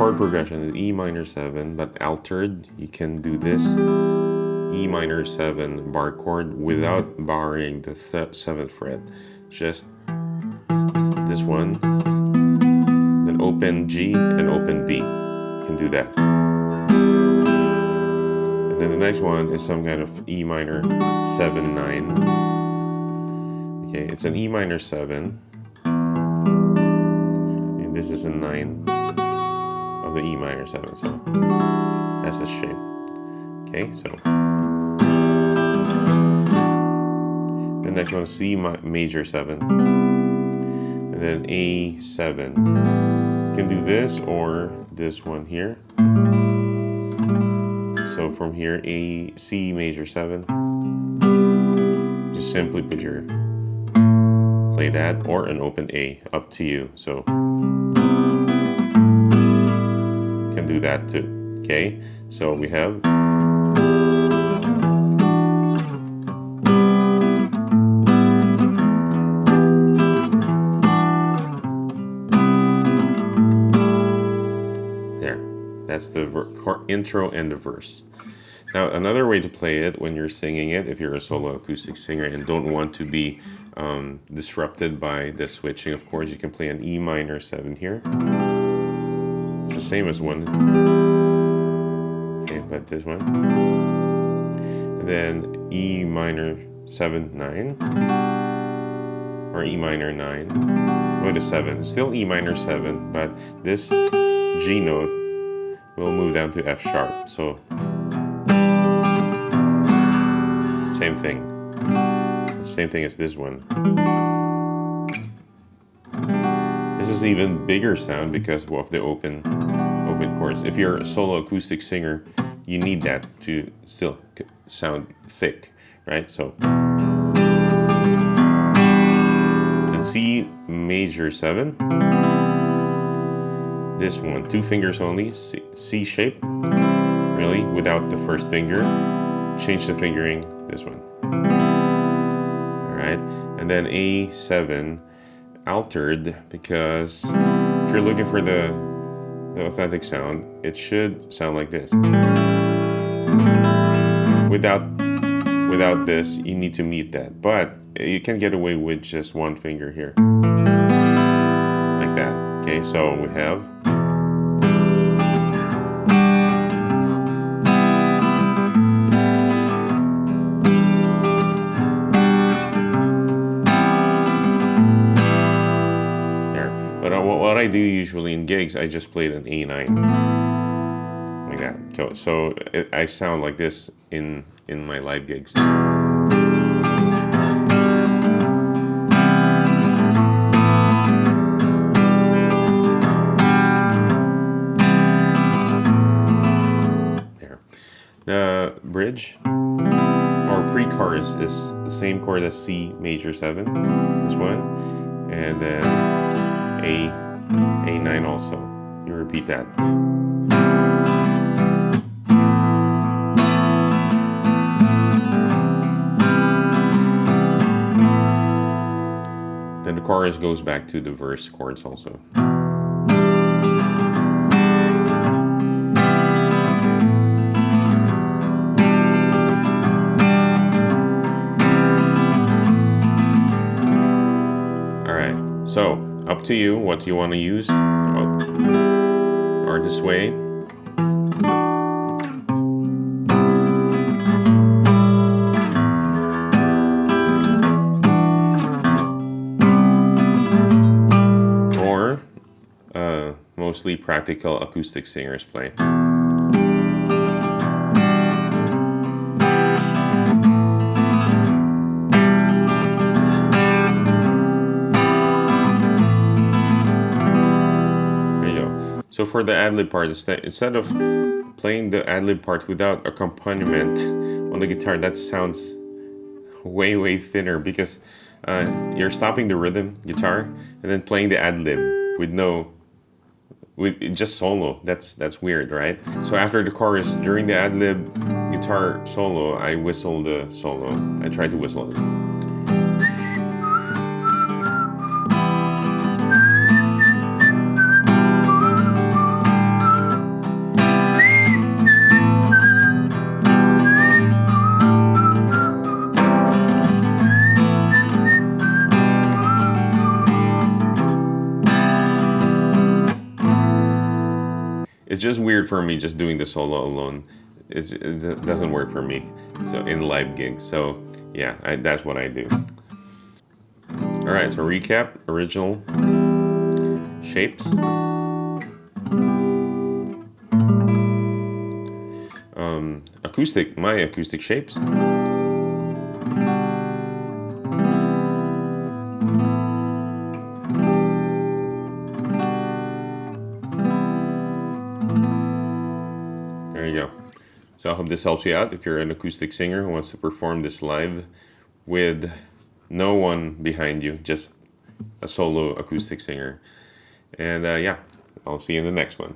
chord progression is E minor 7, but altered. You can do this E minor 7 bar chord without barring the 7th fret. Just this one, then open G and open B. You can do that. And then the next one is some kind of E minor 7 9. Okay, it's an E minor 7. And this is a 9 of the E minor 7. So that's the shape. Okay, so the next one is C major 7. And then A7. You can do this or this one here. So from here, A, C major 7. Just simply put your play that or an open A, up to you. So can do that too. Okay, so we have there. That's the intro and the verse. Now, another way to play it when you're singing it, if you're a solo acoustic singer and don't want to be disrupted by the switching, of course, you can play an E minor 7 here. It's the same as one. Okay, but this one. And then E minor 7 9. Or E minor 9. Go to 7. It's still E minor 7, but this G note will move down to F sharp. So same thing. Same thing as this one. This is even bigger sound because of the open chords. If you're a solo acoustic singer, you need that to still sound thick, right? So and C major 7. This one, 2 fingers only, C shape, really, without the first finger. Change the fingering, this one. All right, and then A7 altered, because if you're looking for the authentic sound, it should sound like this. Without this, you need to mute that, but you can get away with just 1 finger here, like that. Okay, so we have what I do usually in gigs, I just played an A9 like that. So I sound like this in my live gigs. There. The bridge or pre-chorus is the same chord as C major 7. This one, and then A9 also. You repeat that. Then the chorus goes back to the verse chords also. Alright, so up to you what you want to use, or this way. Or mostly practical acoustic singers play. So for the ad-lib part, instead of playing the ad-lib part without accompaniment on the guitar, that sounds way thinner, because you're stopping the rhythm guitar and then playing the ad-lib with just solo. That's weird, right? So after the chorus, during the ad-lib guitar solo, I whistle the solo. I try to whistle it. just weird for me just doing the solo alone. It doesn't work for me. So in live gigs. So yeah, that's what I do. All right, so recap, original shapes. My acoustic shapes. There you go. So I hope this helps you out if you're an acoustic singer who wants to perform this live with no one behind you, just a solo acoustic singer. And yeah, I'll see you in the next one.